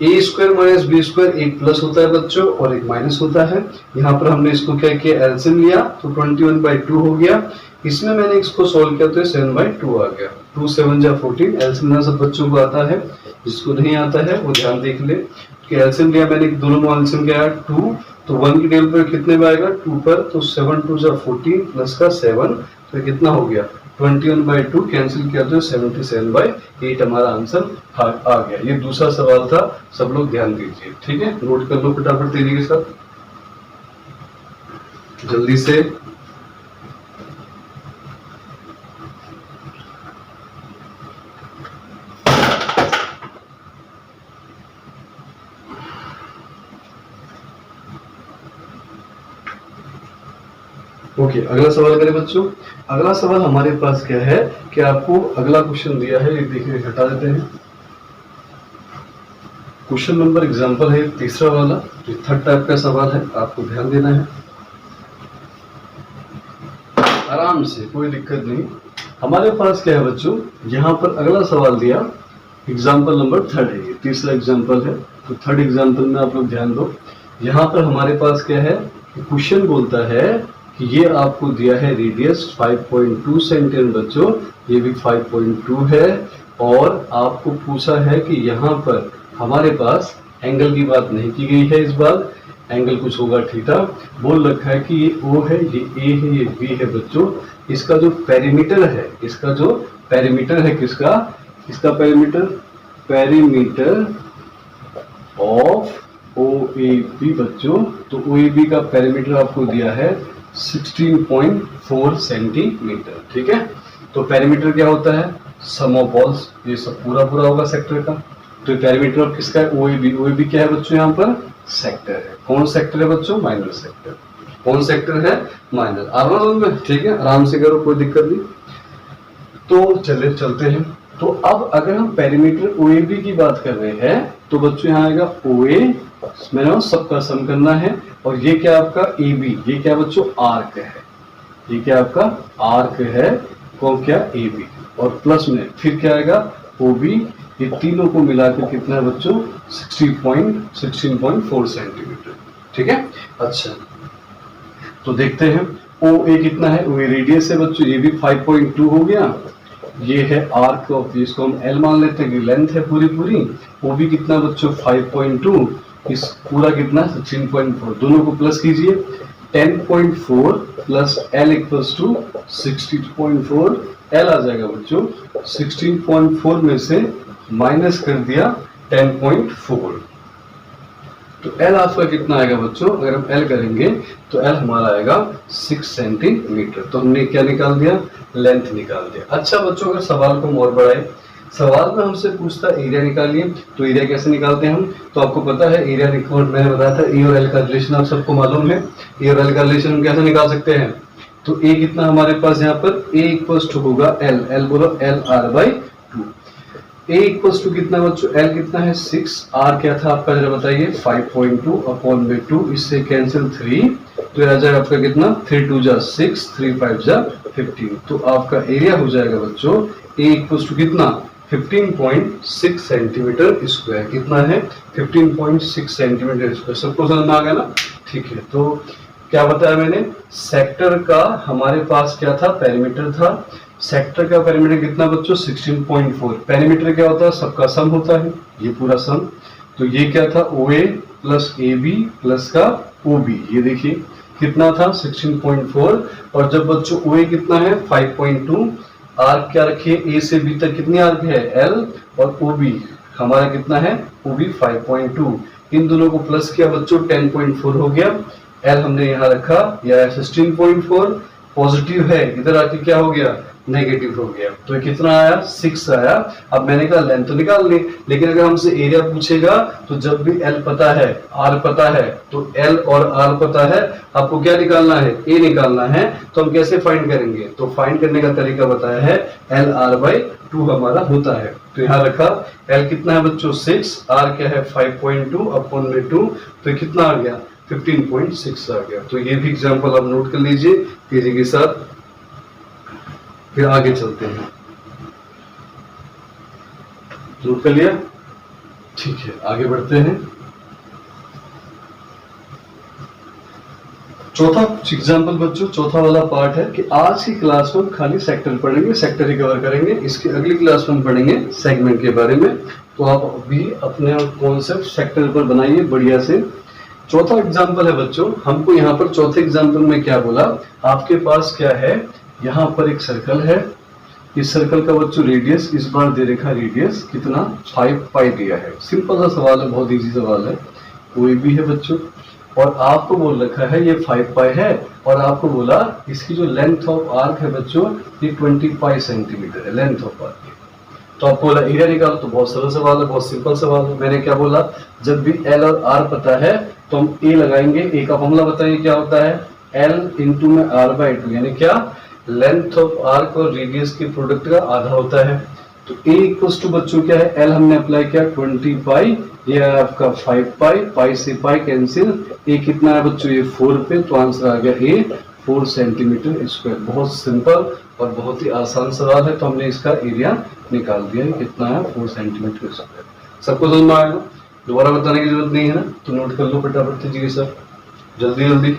ए स्क्वायर माइनस बी स्क्वायर, एक प्लस होता है बच्चों और एक माइनस होता है। यहाँ पर हमने इसको क्या किया, एलसीएम लिया तो 21/2 हो गया। इसमें मैंने इसको सोल्व किया तो 7/2 आ गया। 2 7 जा 14, एलसीएम सब बच्चों को आता है, जिसको नहीं आता है वो ध्यान देख ले कि एलसीएम लिया मैंने, दोनों में एलसीएम क्या है 2, तो 1 की टेबल पर कितने में आएगा 2 पर, तो 7 2 जा 14 प्लस का 7, तो कितना हो गया 21/2, कैंसिल किया तो 77/8 हमारा आंसर आ गया। ये दूसरा सवाल था, सब लोग ध्यान दीजिए, ठीक है। नोट कर लो फटाफट तेजी के साथ जल्दी से। ओके, अगला सवाल करें बच्चों। अगला सवाल हमारे पास क्या है कि आपको अगला क्वेश्चन दिया है, ये देखिए हटा देते हैं। क्वेश्चन नंबर एग्जांपल है तीसरा वाला, जो थर्ड टाइप का सवाल है, आपको ध्यान देना है आराम से, कोई दिक्कत नहीं। हमारे पास क्या है बच्चों, यहाँ पर अगला सवाल दिया, एग्जाम्पल नंबर थर्ड है, ये तीसरा एग्जाम्पल है। तो थर्ड एग्जाम्पल में आप लोग ध्यान दो। यहाँ पर हमारे पास क्या है, क्वेश्चन बोलता है कि ये आपको दिया है रेडियस 5.2 सेंटीमीटर बच्चों, ये भी 5.2 है, और आपको पूछा है कि यहाँ पर हमारे पास एंगल की बात नहीं की गई है, इस बार एंगल कुछ होगा थीटा। बोल रखा है कि ये O है, ये A है, ये B है बच्चों। इसका जो पेरीमीटर है, इसका जो पेरीमीटर है किसका, इसका पेरीमीटर ऑफ OAB बच्चों। तो OAB का पेरीमीटर आपको दिया है 16.4 सेंटीमीटर, ठीक है। तो पेरीमीटर क्या होता है, सम ऑफ बॉल्स, ये सब पूरा होगा सेक्टर का। तो पेरीमीटर ऑफ किसका है, OAB क्या है बच्चों, यहाँ पर सेक्टर है। कौन सेक्टर है बच्चों, माइनर सेक्टर। कौन सेक्टर है, माइनर। आराम में, ठीक है, आराम से करो, कोई दिक्कत नहीं। तो चलते हैं। तो अब अगर हम पेरीमीटर OAB की बात कर रहे हैं तो बच्चों यहाँ आएगा OA, मैंने सबका सम करना है, और ये क्या आपका AB, ये क्या बच्चों आर्क है, ये क्या आपका आर्क है, कौन क्या AB, और प्लस में फिर क्या आएगा OB, ये तीनों को मिलाकर कितना है बच्चों 16.4 सेंटीमीटर, ठीक है। अच्छा, तो देखते हैं OA कितना है, OA रेडियस है बच्चों, ये भी 5.2 हो गया। ये है आर्क ऑफ, इसको हम L मान लेते हैं कि लेंथ है पूरी। OB कितना बच्चों 5.2, इस पूरा कितना 16.4, दोनों को प्लस कीजिए, 10.4 plus L equals to 16.4, L आ जाएगा बच्चों 16.4 में से माइनस कर दिया 10.4, तो L आपका कितना आएगा बच्चों, अगर हम L करेंगे तो L हमारा आएगा 6 सेंटीमीटर। तो हमने क्या निकाल दिया, लेंथ निकाल दिया। अच्छा बच्चों, अगर सवाल को और बढ़ाए, सवाल में हमसे पूछता एरिया निकालिए, तो एरिया कैसे निकालते हैं हम, तो आपको पता है एरिया रिकॉर्ड मैंने बताया था, ए और एल का रिलेशन आप सबको मालूम है। ए और एल का रिलेशन हम कैसे निकाल सकते हैं, तो ए कितना हमारे पास यहाँ पर ए इक्वल्स टू होगा एल बोलो LR/2। ए इक्वल्स टू कितना बच्चों, एल कितना है 6, आर क्या था आपका जरा बताइए 5.2 अपॉन में 2, इससे कैंसिल 3, तो आ जाएगा आपका कितना 3 2 जा 6, 3 5 जा 15। तो आपका एरिया हो जाएगा बच्चों ए इक्वल्स टू कितना 15.6 सेंटीमीटर स्क्वायर। कितना है 15.6 सेंटीमीटर स्क्वायर। सबको समझ में आ गया ना, ठीक है। तो क्या बताया मैंने, सेक्टर का हमारे पास क्या था, पेरीमीटर था। सेक्टर का पेरीमीटर कितना बच्चों 16.4। पेरीमीटर क्या होता है, सबका सम होता है, ये पूरा सम। तो ये क्या था OA प्लस AB प्लस का OB, ये देखिए कितना था 16.4, और जब बच्चों OA कितना है 5.2, आर्क क्या रखिए A से B तक कितनी आर्क है L, और OB हमारा कितना है OB 5.2, इन दोनों को प्लस किया बच्चों 10.4 हो गया। L हमने यहाँ रखा, यह 16.4 पॉजिटिव है, इधर आके क्या हो गया नेगेटिव हो गया, तो कितना आया 6 आया। अब मैंने कहा लेंथ तो निकाल ली, लेकिन अगर हमसे एरिया पूछेगा तो जब भी L पता है R पता है, तो L और R पता है, आपको क्या निकालना है A निकालना है। तो हम कैसे फाइंड करेंगे, तो फाइंड करने का तरीका बताया है LR/2 हमारा होता है। तो यहाँ रखा L कितना है बच्चों 6, R क्या है 5.2 अपॉन में 2, तो कितना आ गया 15.6 आ गया। तो ये भी एग्जाम्पल आप नोट कर लीजिए तेजी के साथ, फिर आगे चलते हैं। नोट कर लिया? ठीक है, आगे बढ़ते हैं। चौथा कुछ एग्जाम्पल बच्चों, चौथा वाला पार्ट है कि आज की क्लास में खाली सेक्टर पढ़ेंगे, सेक्टर ही कवर करेंगे। इसकी अगली क्लास में पढ़ेंगे सेगमेंट के बारे में। तो आप अभी अपने कॉन्सेप्ट सेक्टर पर बनाइए बढ़िया से। चौथा एग्जाम्पल है बच्चों, हमको यहाँ पर चौथे एग्जाम्पल में क्या बोला, आपके पास क्या है, यहाँ पर एक सर्कल है। इस सर्कल का बच्चों रेडियस इस बार दे रखा, रेडियस कितना 5 पाई दिया है। सिंपल सा सवाल है, बहुत इजी सवाल है, कोई भी है बच्चों। और आपको बोल रखा है ये 5 पाई है, और आपको बोला इसकी जो लेंथ ऑफ आर्क है बच्चों ये 25 सेंटीमीटर है, लेंथ ऑफ आर्क। तो आपको बोला एरिया निकालो, तो बहुत सरल सवाल है, बहुत सिंपल सवाल है। मैंने क्या बोला, जब भी एल और आर पता है तो हम ए लगाएंगे। ए का फॉर्मूला बताइए क्या होता है, एल इंटू में आर बाई टू, यानी क्या, लेंथ ऑफ आर्क और रेडियस के प्रोडक्ट का आधा होता है। तो ए इक्वल्स टू बच्चों क्या है, एल हमने अप्लाई किया 20 पाई, ये है आपका 5 पाई, पाई से पाई कैंसिल, ए कितना है बच्चों ये 4 पे, तो आंसर आ गया ए 4 सेंटीमीटर स्क्वायर। बहुत सिंपल और बहुत ही आसान सवाल है। तो हमने इसका एरिया निकाल दिया है, कितना है 4 सेंटीमीटर स्क्वायर। सबको समझ में आएगा, दोबारा बताने की जरूरत नहीं है ना। तो नोट कर लो फटाफट जी सर, जल्दी जल्दी।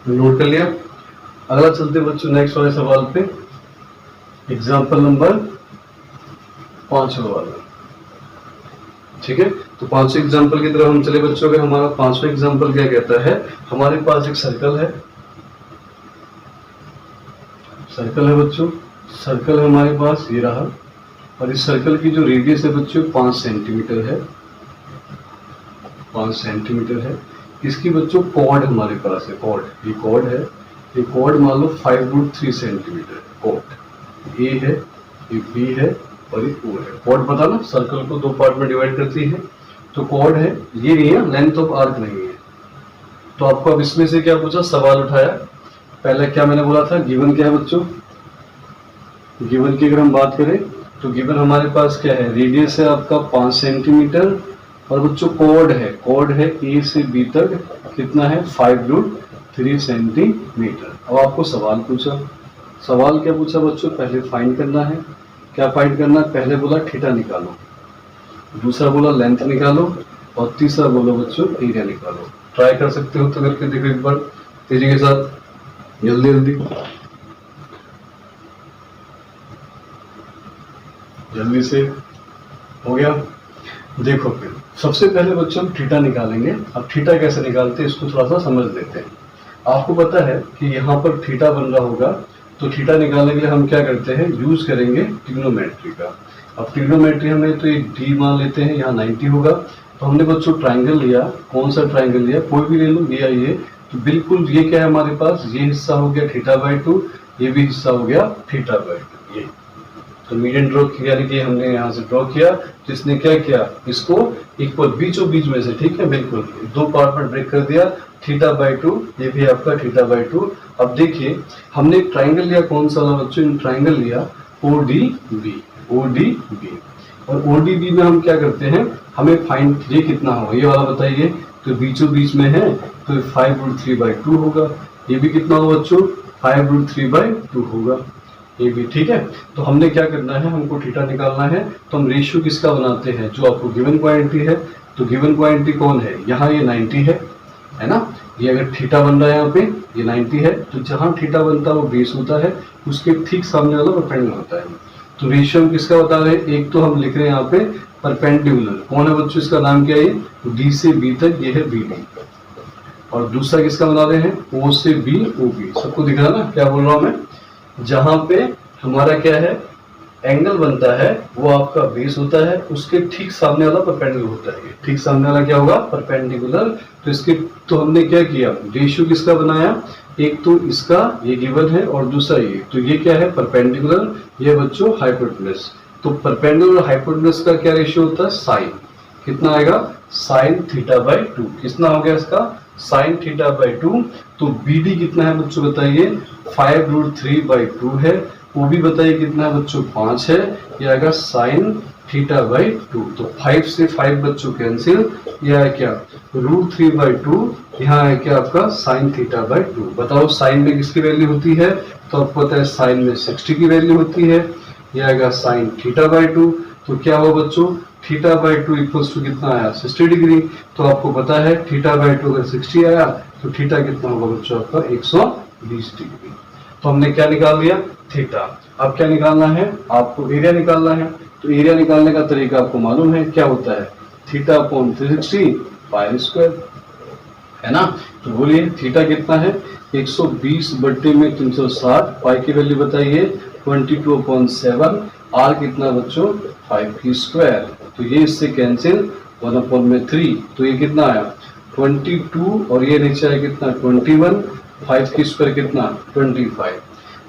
नोट कर लिया? अगला चलते बच्चों नेक्स्ट वाले सवाल पे, एग्जाम्पल नंबर 5 वाला। ठीक है, तो 5वें एग्जाम्पल की तरफ हम चले बच्चों के। हमारा 5वां एग्जाम्पल क्या कहता है, हमारे पास एक सर्कल है, सर्कल है बच्चों, सर्कल है हमारे पास ये रहा, और इस सर्कल की जो रेडियस है बच्चों 5 सेंटीमीटर है, 5 सेंटीमीटर है। इसकी बच्चों कॉर्ड हमारे पास है, कॉर्ड, ये कॉर्ड है, ये कॉर्ड मान लो 5√3 सेंटीमीटर कॉर्ड, ए है, ये बी है और ये ओ है। कॉर्ड पता ना, सर्कल को 2 पार्ट में डिवाइड करती है। तो कॉर्ड है, ये नहीं है, लेंथ ऑफ आर्क नहीं है। तो आपको अब इसमें से क्या पूछा, सवाल उठाया। पहले क्या मैंने बोला था, गिवन क्या है बच्चों, गिवन की अगर हम बात करें तो गिवन हमारे पास क्या है, रेडियस है आपका 5 सेंटीमीटर, और बच्चों कॉर्ड है, कॉर्ड है ए से बी तक कितना है 5√3 सेंटीमीटर। अब आपको सवाल पूछा, सवाल क्या पूछा बच्चों, पहले फाइंड करना है। क्या फाइंड करना है, पहले बोला थीटा निकालो, दूसरा बोला लेंथ निकालो, और तीसरा बोला बच्चों एरिया निकालो। ट्राई कर सकते हो तो करके देखो एक बार तेजी के साथ, जल्दी जल्दी जल्दी से। हो गया? देखो फिर सबसे पहले बच्चों हम थीटा निकालेंगे। अब थीटा कैसे निकालते हैं इसको थोड़ा सा समझ लेते हैं। आपको पता है कि यहाँ पर थीटा बन रहा होगा, तो थीटा निकालने के लिए हम क्या करते हैं, यूज करेंगे ट्रिग्नोमेट्री का। अब ट्रिग्नोमेट्री हमें तो एक डी मान लेते हैं, यहाँ 90 होगा। तो हमने बच्चों ट्राइंगल लिया, कौन सा ट्राइंगल लिया, कोई भी ले लो, लिया ये, तो बिल्कुल ये क्या है हमारे पास, ये हिस्सा हो गया θ/2, ये भी हिस्सा हो गया θ/2। ये तो मीडियन ड्रॉ किया, यानी कि हमने यहाँ से ड्रॉ किया, जिसने क्या किया, इसको इक्वल बीचों बीच में से, ठीक है, बिल्कुल 2 पार्ट में ब्रेक कर दिया, θ/2, ये भी आपका θ/2। अब देखिए हमने एक ट्राइंगल लिया, कौन सा वाला बच्चों, ट्राइंगल लिया ODB, ODB, और ODB में हम क्या करते हैं, हमें फाइंड ये कितना होगा, ये वाला बताइए। तो बीचों बीच में है तो 5√3/2 होगा, ये भी कितना होगा बच्चों, 5√3/2 होगा, ये भी ठीक है। तो हमने क्या करना है, हमको थीटा निकालना है, तो हम रेशियो किसका बनाते हैं, जो आपको गिवन क्वांटिटी है। तो गिवन क्वांटिटी कौन है, यहाँ ये 90 है ना, ये अगर थीटा बन रहा है यहाँ पे, ये 90 है, तो जहाँ थीटा बनता है वो बेस होता है, उसके ठीक सामने वाला परपेंडिकुलर होता है। तो रेशियो हम किसका बता रहे हैं, एक तो हम लिख रहे हैं यहाँ पे परपेंडिकुलर, कौन है बच्चों, इसका नाम क्या है, डी से बी तक, ये है BD, और दूसरा किसका बना रहे हैं, O से B OB। सबको दिख रहा है ना क्या बोल रहा हूँ मैं, जहां पे हमारा क्या है एंगल बनता है वो आपका बेस होता है, उसके ठीक सामने वाला परपेंडिकुलर होता है। ठीक सामने वाला क्या होगा, परपेंडिकुलर। तो इसके तो हमने क्या किया, रेशियो किसका बनाया, एक तो इसका ये गिवन है और दूसरा ये, तो ये क्या है परपेंडिकुलर, ये बच्चों हाइपोटेनस। तो परपेंडिकुलर हाइपोटेनस का क्या रेशियो होता है, साइन। कितना आएगा साइन थीटा बाई 2। कितना हो गया इसका साइन थीटा बाई 2। तो BD कितना है बच्चों बताइए 5√3/2 है। OB बताइए कितना है बच्चों 5 है। ये आएगा साइन थीटा बाई 2। तो 5 से 5 बच्चों कैंसिल, यह है क्या √3/2। यहाँ है क्या आपका साइन थीटा बाई 2। बताओ साइन में किसकी वैल्यू होती है, तो आपको पता है साइन में 60 की वैल्यू होती है। यह आएगा साइन थीटा बाई 2। तो क्या हुआ बच्चों थीटा बाई 2 इक्वल्स टू कितना आया 60 डिग्री। तो आपको पता है थीटा बाई 2 अगर 60 आया तो थीटा कितना होगा बच्चों आपका 120 डिग्री। तो हमने क्या निकाल लिया थीटा। अब क्या निकालना है आपको एरिया निकालना है। तो एरिया निकालने का तरीका आपको मालूम है क्या होता है थीटा अपॉन 360 पाई स्क्वायर है ना। तो बोलिए थीटा कितना है 120 बट्टे में 360। पाई की वैल्यू बताइए 22/7। आर कितना बच्चों 5 की स्क्वायर। तो ये इससे कैंसिल 1/3। तो ये कितना आया 22 और ये नीचे आया कितना 21। 5 की स्क्वायर कितना 25।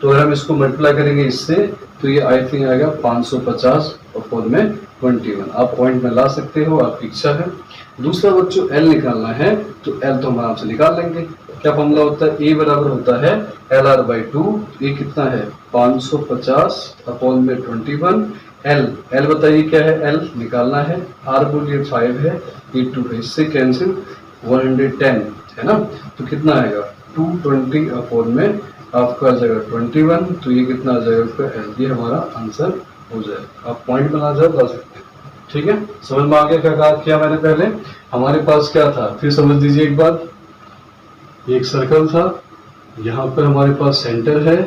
तो अगर हम इसको मल्टीप्लाई करेंगे इससे तो ये आई थिंक आएगा 550/21। आप पॉइंट में ला सकते हो, आपकी इच्छा है। दूसरा बच्चों एल निकालना है। तो एल तो हम आराम से निकाल लेंगे। क्या फॉर्मूला होता है ए बराबर होता है LR/2। ये कितना है 550/21। एल बताइए क्या है एल निकालना है। आर बोलिए 5 है, ये 2 है, इससे कैंसिल 110 है ना। तो कितना आएगा 220 अपॉन में आपका आ जाएगा 21। तो ये कितना आ जाएगा आपका एल। ये हमारा आंसर हो जाएगा। आप पॉइंट बना जाए ला सकते हैं। ठीक है समझ में आ गया क्या कहा किया मैंने पहले। हमारे पास क्या था फिर समझ लीजिए एक बात। एक सर्कल था, यहाँ पर हमारे पास सेंटर है।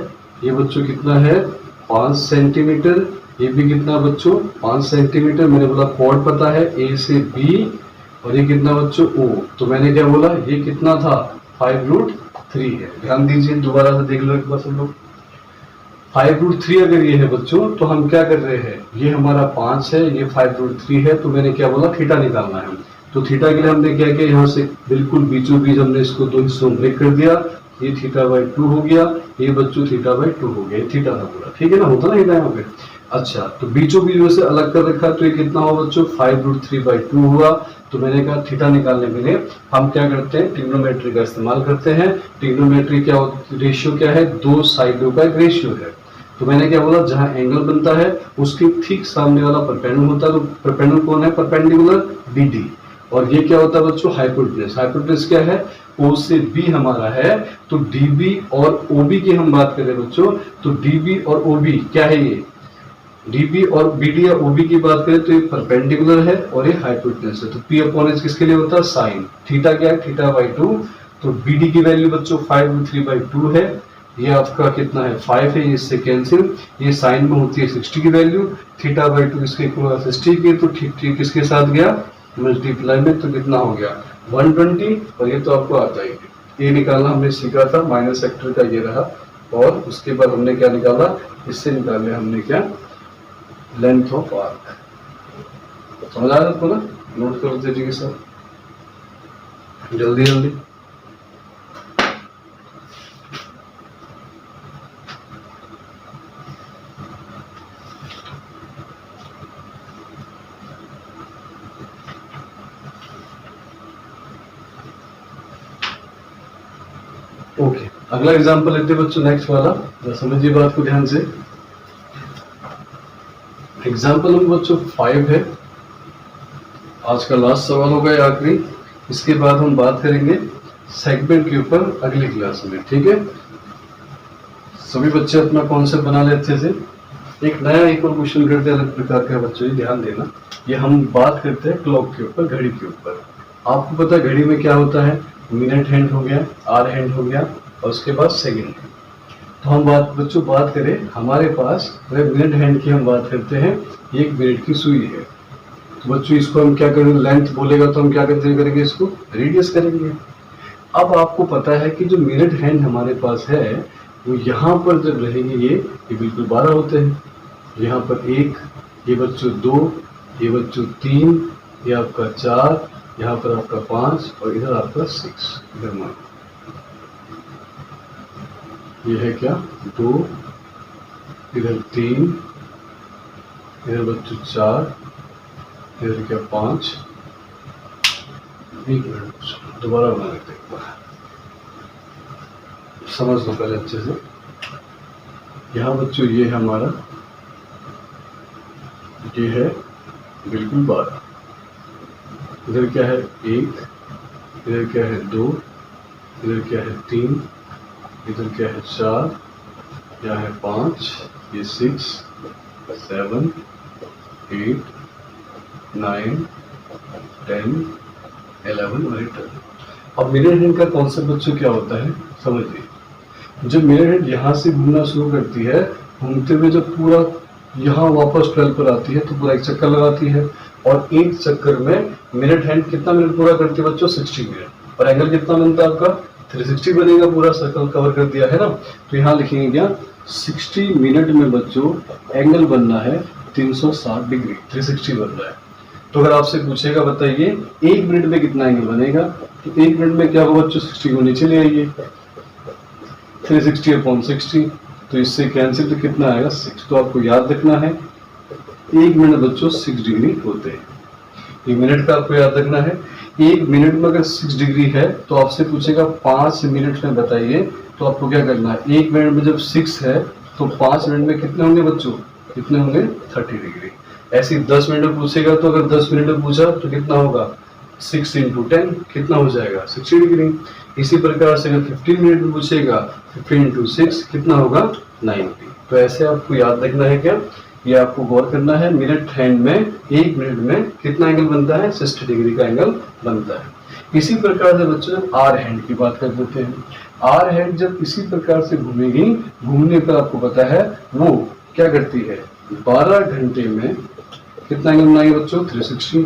ये बच्चों कितना है 5 सेंटीमीटर। ये भी कितना बच्चों 5 सेंटीमीटर। मैंने बोला कोड पता है A से B। और ये कितना बच्चों O। तो मैंने क्या बोला ये कितना था 5√3 है। ध्यान दीजिए दोबारा से देख लो एक बार सब लोग। 5√3 अगर ये है बच्चों तो हम क्या कर रहे हैं ये हमारा 5 है, ये 5√3 है। तो मैंने क्या बोला थीटा निकालना है। तो थीटा के लिए हमने क्या किया यहाँ से बिल्कुल बीचों बीच हमने इसको 2 हिस्सों में ब्रेक कर दिया। ये थीटा बाई 2 हो गया, ये बच्चों थीटा बाई 2 हो गया। थीटा था पूरा ठीक है ना, होता ना थीटा यहाँ पे। अच्छा तो बीचों बीच में से अलग कर रखा। तो ये कितना हुआ बच्चों 5√3/2 हुआ। तो मैंने कहा थीटा निकालने के लिए हम क्या करते हैं ट्रिग्नोमेट्री का इस्तेमाल करते हैं। ट्रिग्नोमेट्री क्या रेशियो क्या है दो साइडों का एक रेशियो है। तो मैंने क्या बोला जहां एंगल बनता है उसके ठीक सामने वाला परपेंडिकुलर होता है। तो परपेंडिकुलर कौन है परपेंडिकुलर BD। और ये क्या होता है बच्चों हाइपोटेनस। हाइपोटेनस क्या है O से B हमारा है। तो DB और OB की हम बात करें बच्चों तो DB और OB क्या है ये DB और BD या OB की बात करें तो ये परपेंडिकुलर है और ये हाइपोटेनस है। तो P/H किसके लिए होता है साइन। थीटा क्या है थीटा बाई 2। तो BD की वैल्यू बच्चों 5√3/2 है। ये आपका कितना है 5 है, इससे कैंसिल। ये साइन में होती है 60 की वैल्यू। थीटा बाई 2 इसके इक्वल 60 की। तो ठीक किसके साथ गया मल्टीप्लाई में। तो कितना हो गया 120। और ये तो आपको आता ही है। ये निकालना हमने सीखा था माइनस सेक्टर का ये रहा। और उसके बाद हमने क्या निकाला इससे निकाले हमने क्या लेंथ ऑफ आर्क। समझ आया आपको ना, नोट कर दीजिए सर जल्दी जल्दी। ओके अगला एग्जांपल लेते हैं बच्चों नेक्स्ट वाला। समझिए बात को ध्यान से। एग्जाम्पल नंबर बच्चों 5 है। आज का लास्ट सवाल होगा या आखिरी। इसके बाद हम बात करेंगे सेगमेंट के ऊपर अगली क्लास में। ठीक है सभी बच्चे अपना कॉन्सेप्ट बना लेते थे। एक नया एक और क्वेश्चन करते हैं अलग प्रकार का बच्चों ध्यान देना। ये हम बात करते हैं क्लॉक के ऊपर घड़ी के ऊपर। आपको पता है घड़ी में क्या होता है मिनट हैंड हो गया, आवर हैंड हो गया और उसके बाद सेकंड। तो हम बच्चों बात करें हमारे पास अगर मिनट हैंड की हम बात करते हैं 1 मिनट की सुई है। तो बच्चों इसको हम क्या करेंगे लेंथ बोलेगा तो हम क्या करेंगे इसको रेडियस करेंगे। अब आपको पता है कि जो मिनट हैंड हमारे पास है वो यहाँ पर जब रहेंगे ये बिल्कुल 12 होते हैं। यहाँ पर 1, ये बच्चों 2, ये बच्चों 3, ये आपका 4, यहाँ पर आपका 5 और इधर आपका 6। इधर मान ये है क्या 2, इधर 3, इधर बच्चों 4, इधर क्या 5 एक मिनट दोबारा बना लेते हैं, एक बार समझ लो पहले अच्छे से। यहाँ बच्चों ये है हमारा, ये है बिल्कुल 12, इधर क्या है 1, इधर क्या है 2, इधर क्या है 3, इधर क्या है 4, यहाँ है 5, ये 6, 7, 8, 9, 10, 11 और 12। अब मिरर हैंड का कॉन्सेप्ट बच्चों क्या होता है समझिए। जब मिरर हैंड यहाँ से घूमना शुरू करती है, घूमते हुए जब पूरा यहाँ वापस 12 पर आती है तो पूरा एक चक्कर लगाती है, और एक चक्कर में मिनट हैंड कितना मिनट पूरा करती है बच्चों 60 मिनट, और एंगल कितना बनता है आपका 360 बनेगा, पूरा सर्कल कवर कर दिया है ना। तो यहाँ लिखेंगे क्या 60 मिनट में बच्चों एंगल बनना है 360 डिग्री, 360 बन रहा है। तो अगर आपसे पूछेगा बताइए 1 मिनट में कितना एंगल बनेगा, तो 1 मिनट में क्या होगा बच्चों 60 को नीचे ले आइए, 360/60, तो इससे कैंसिल तो कितना आएगा 6। तो आपको याद रखना है 1 मिनट बच्चों 6 डिग्री होते हैं। ये मिनट का आपको याद रखना है। 1 मिनट में अगर 6 डिग्री है तो आपसे पूछेगा 5 मिनट में बताइए, तो आपको क्या करना है 1 मिनट में जब 6 है तो 5 मिनट में कितने होंगे बच्चों, कितने होंगे 30 डिग्री। ऐसे ही 10 मिनट में पूछेगा तो अगर 10 मिनट में पूछा तो कितना होगा 6 × 10 कितना हो जाएगा 60 डिग्री। इसी प्रकार से अगर 15 मिनट में पूछेगा 15 × 6 कितना होगा 90। तो ऐसे आपको याद रखना है क्या, ये आपको गौर करना है। मिनट हैंड में 1 मिनट में कितना एंगल बनता है 60 डिग्री का एंगल बनता है। इसी प्रकार से बच्चों जब आर हैंड की बात कर देते हैं, आर हैंड जब इसी प्रकार से घूमेगी, घूमने पर आपको पता है वो क्या करती है 12 घंटे में कितना एंगल बनाएगी बच्चों 360।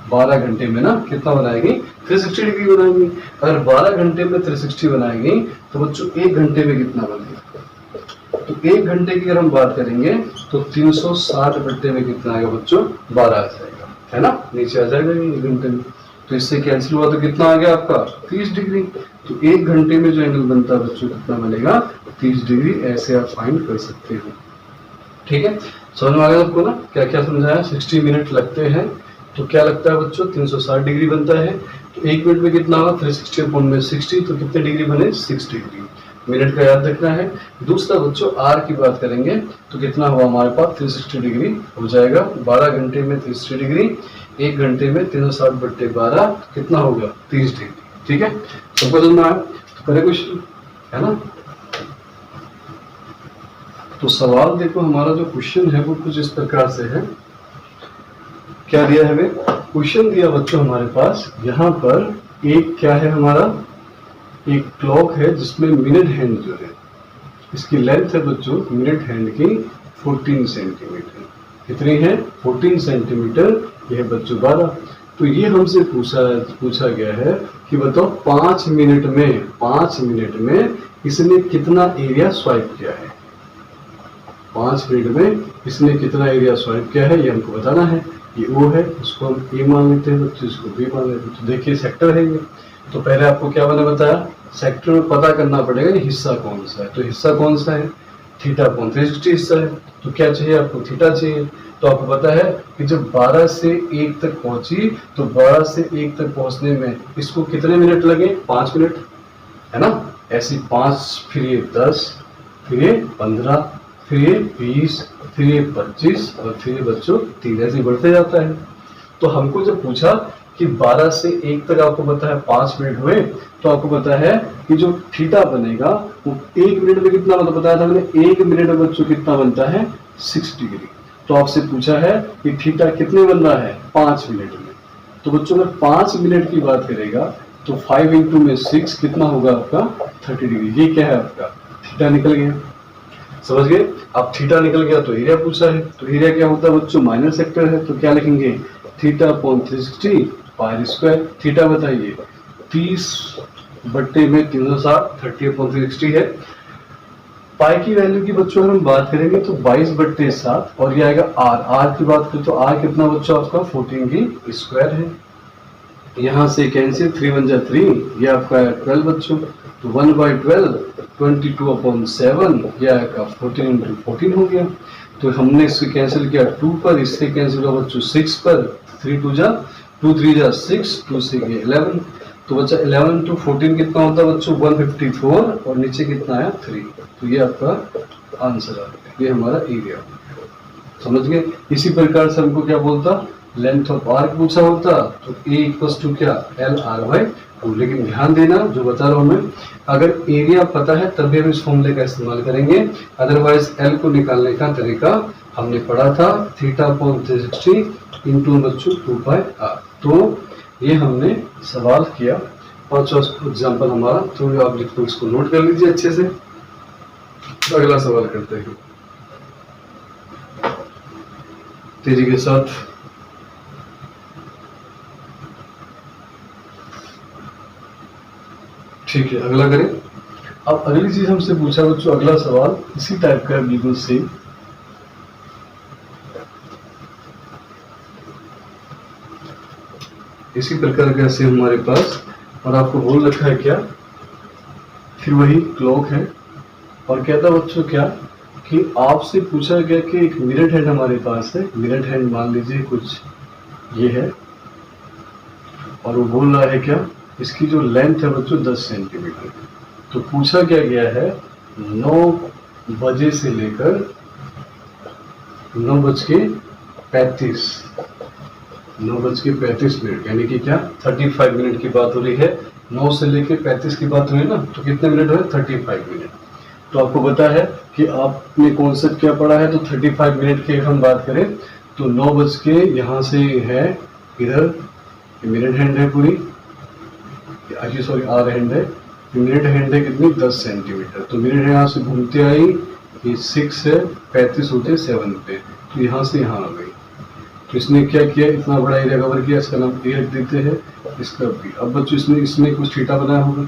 12 घंटे में ना कितना बनाएगी 360 डिग्री बनाएगी। अगर 12 घंटे में 360 बनाएगी तो बच्चों 1 घंटे में कितना बनेगा, तो 1 घंटे की अगर हम बात करेंगे तो 360 में कितना आएगा बच्चों 12 आ जाएगा, है ना, नीचे आ जाएगा 1 घंटे में। तो इससे कैंसिल हुआ तो कितना आ गया आपका 30 डिग्री। तो 1 घंटे में जो एंगल बनता है बच्चों कितना बनेगा 30 डिग्री। ऐसे आप फाइंड कर सकते हो। ठीक है, समझ में आ गया आपको ना क्या क्या समझाया। 60 मिनट लगते हैं तो क्या लगता है बच्चों 360 डिग्री बनता है। तो 1 मिनट में कितना होगा 360/60, तो कितने डिग्री बने 6 डिग्री। मिनट का याद रखना है। दूसरा बच्चों आर की बात करेंगे तो कितना हुआ हमारे पास 360 डिग्री हो जाएगा। 12 घंटे में 360 डिग्री, 1 घंटे में 360/12 कितना होगा 30 डिग्री। ठीक है, सबको समझ में आया तो करे क्वेश्चन, है ना। तो सवाल देखो हमारा जो क्वेश्चन है वो कुछ इस प्रकार से है। क्या दिया है हमें, क्वेश्चन दिया बच्चों हमारे पास यहाँ पर एक क्या है हमारा एक क्लॉक है जिसमें मिनट हैंड जो है इसकी लेंथ है बच्चों मिनट हैंड की 14 सेंटीमीटर। कितनी है 14 सेंटीमीटर, ये है बच्चों 12। तो ये हमसे पूछा गया है कि बताओ 5 मिनट में इसने कितना एरिया स्वाइप किया है। 5 मिनट में इसने कितना एरिया स्वाइप किया है ये हमको बताना है। ये ओ है, उसको हम ए मान लेते हैं बच्चों, इसको बी मान लेते हैं। तो देखिए सेक्टर है ये। तो पहले आपको क्या मैंने बताया, सेक्टर में पता करना पड़ेगा ये हिस्सा कौन सा है। तो हिस्सा कौन सा है थीटा कोण 360 हिस्सा है। तो क्या चाहिए आपको थीटा चाहिए। तो आपको पता है कि जब 12 से 1 तक पहुंची तो 12 से 1 तक पहुंचने में इसको कितने मिनट लगे 5 मिनट, है ना। ऐसे 5 फिर ये 10 फिर ये 15 फिर ये 20 फिर ये 25 और फिर ये बच्चों 3 ऐसे बढ़ते जाता है। तो हमको जब पूछा कि 12 से 1 तक आपको पता है 5 मिनट हुए, तो आपको पता है कि जो थीटा बनेगा वो 1 मिनट में कितना मतलब बताया था मैंने 1 मिनट में बच्चों कितना बनता है 6 डिग्री। तो आपसे पूछा है कि थीटा कितने बन रहा है 5 मिनट में। तो बच्चों अगर 5 मिनट की बात करेगा तो 5 × में 6 कितना होगा आपका 30 डिग्री। ये क्या है आपका थीटा निकल गया, समझ गए। अब थीटा निकल गया तो एरिया पूछा है। तो एरिया क्या होता है बच्चों माइनर सेक्टर है। तो क्या लिखेंगे theta upon 360 pi square. Theta बताइए 30/360 30/360 है। पाई की वैल्यू की बच्चों अगर हम बात करेंगे तो 22/7 और ये आएगा आर। आर की बात करें तो आर कितना बच्चों आपका 14 की स्क्वायर है। यहाँ से कैंसिल 3 × 1 = 3, ये आपका 12 बच्चों। तो 1/12 22/7 ये आपका 14 × 14 हो गया। तो हमने इससे कैंसिल किया 2 पर, इससे कैंसिल हुआ बच्चों 6 पर, 3 × 2 = 2 3 जा 6, 2 6 11, तो बच्चा 11 into 14 कितना होता है बच्चों 154 और नीचे कितना आया 3, तो ये आपका आंसर आ गया, ये हमारा एरिया समझ गए। इसी प्रकार से हमको क्या बोलता लेंथ ऑफ आर्क पूछा होता तो A इक्वल्स टू क्या LR/2, लेकिन ध्यान देना जो बता रहा हूं मैं, अगर एरिया पता है तभी हम इस फॉर्मूले का इस्तेमाल करेंगे, अदरवाइज L को निकालने का तरीका हमने पढ़ा था θ/360 इंटू बच्चों 2πr। तो ये हमने सवाल किया, पांचवा एग्जाम्पल हमारा, तो आप लिखो इसको नोट कर लीजिए अच्छे से। तो अगला सवाल करते हैं तेजी के साथ। ठीक है, अगला करें। अब अगली चीज हमसे पूछा बच्चों, अगला सवाल इसी टाइप का है बिल्कुल सेम। इसी प्रकार का सेम हमारे पास, और आपको बोल रखा है क्या, फिर वही क्लॉक है, और कहता बच्चों क्या कि आपसे पूछा गया कि एक मिरर हैंड हमारे पास है, मिरर हैंड मान लीजिए कुछ ये है, और वो बोल रहा है क्या, इसकी जो लेंथ है बच्चों 10 सेंटीमीटर। तो पूछा क्या गया है 9 बजे से लेकर 9:35 9:35 यानी कि क्या 35 मिनट की बात हो रही है। 9 से लेकर 35 की बात हो रही है ना, तो कितने मिनट हुए 35 मिनट। तो आपको पता है कि आपने कॉन्सेप्ट क्या पढ़ा है, तो 35 मिनट की हम बात करें तो 9 बज के यहाँ से है इधर मिनट हैंड है पूरी, सॉरी आर हैंड है, मिनट हैंड है कितनी 10 सेंटीमीटर। तो मिनट यहाँ से घूमते आई, ये 6 है, 35 होते 7 पे, तो यहाँ से यहाँ आ गई। तो इसने क्या किया, इतना बड़ा एरिया कवर किया, इसका नाम ए रख देते हैं, इसका बी। अब बच्चों इसमें कुछ थीटा बनाया होगा,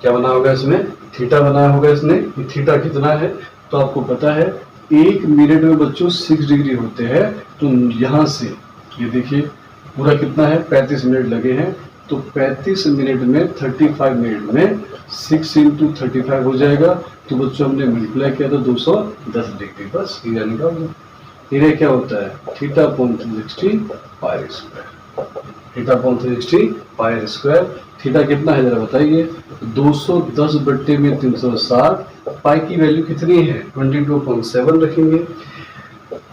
क्या बना होगा इसमें थीटा बनाया होगा इसने। ये थीटा कितना है तो आपको पता है 1 मिनट में बच्चों 6 डिग्री होते हैं। तो यहाँ से ये देखिए पूरा कितना है 35 मिनट लगे हैं, तो 35 मिनट में 35 मिनट में 6 × 35 हो जाएगा। तो बच्चों हमने मल्टीप्लाई किया था 210 डिग्री, बस एरिया निकाल दो। एरिया क्या होता है θ/360 पाई स्क्वायर। थीटा कितना है जरा बताइए, 210/360। पाई की वैल्यू कितनी है 22.7 रखेंगे।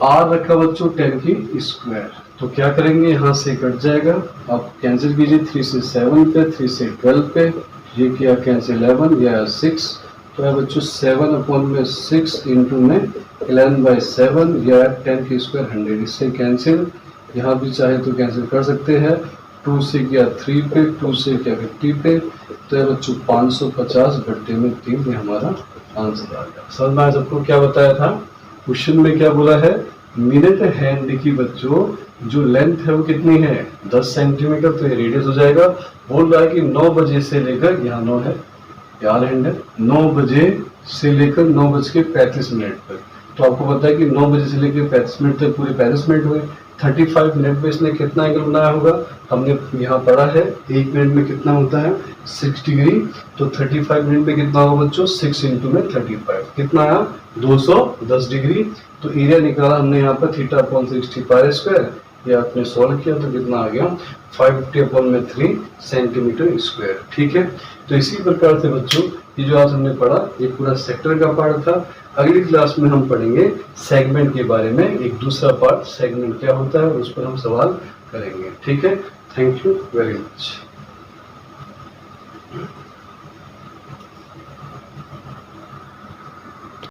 आर रखा बच्चों 10 की स्क्वायर, तो क्या करेंगे यहाँ से कट जाएगा, आप कैंसिल कीजिए 3 से 7 पे, 3 से 12 पे, ये किया कैंसिल 11 या 6, तो है बच्चों 7/6 इंटू में 11/7 या 10 की स्क्वायर 100, इससे कैंसिल। यहाँ भी चाहे तो कैंसिल कर सकते हैं, 2 से किया 3 पे, 2 से किया 50 पे, तो है बच्चों 550/3 में हमारा आंसर आ गया। समझ में सबको क्या बताया था क्वेश्चन में, क्या बोला है मिनट हैंड की बच्चों जो लेंथ है वो कितनी है 10 सेंटीमीटर, तो ये रेडियस हो जाएगा। बोल रहा है कि 9 बजे से लेकर, यहाँ 9 है यार हैंड है, 9 बजे से लेकर 9:35 तक। तो आपको पता है कि 9 बजे से लेकर 35 मिनट तक पूरे 35 मिनट हुए। 35 मिनट में इसने कितना एंगल बनाया होगा, हमने यहाँ पढ़ा है 1 मिनट में कितना होता है 6 डिग्री, तो 35 मिनट में कितना होगा बच्चों 6 इंटू में 35 कितना आया 210 डिग्री। तो एरिया निकाला हमने यहाँ पर θ/360 पाई स्क्वायर, ये आपने सॉल्व किया तो कितना आ गया 550/3 सेंटीमीटर स्क्वायर। ठीक है, तो इसी प्रकार से बच्चों ये जो आज हमने पढ़ा ये पूरा सेक्टर का पार्ट था। अगली क्लास में हम पढ़ेंगे सेगमेंट के बारे में, एक दूसरा पार्ट सेगमेंट क्या होता है उस पर हम सवाल करेंगे। ठीक है, थैंक यू वेरी मच।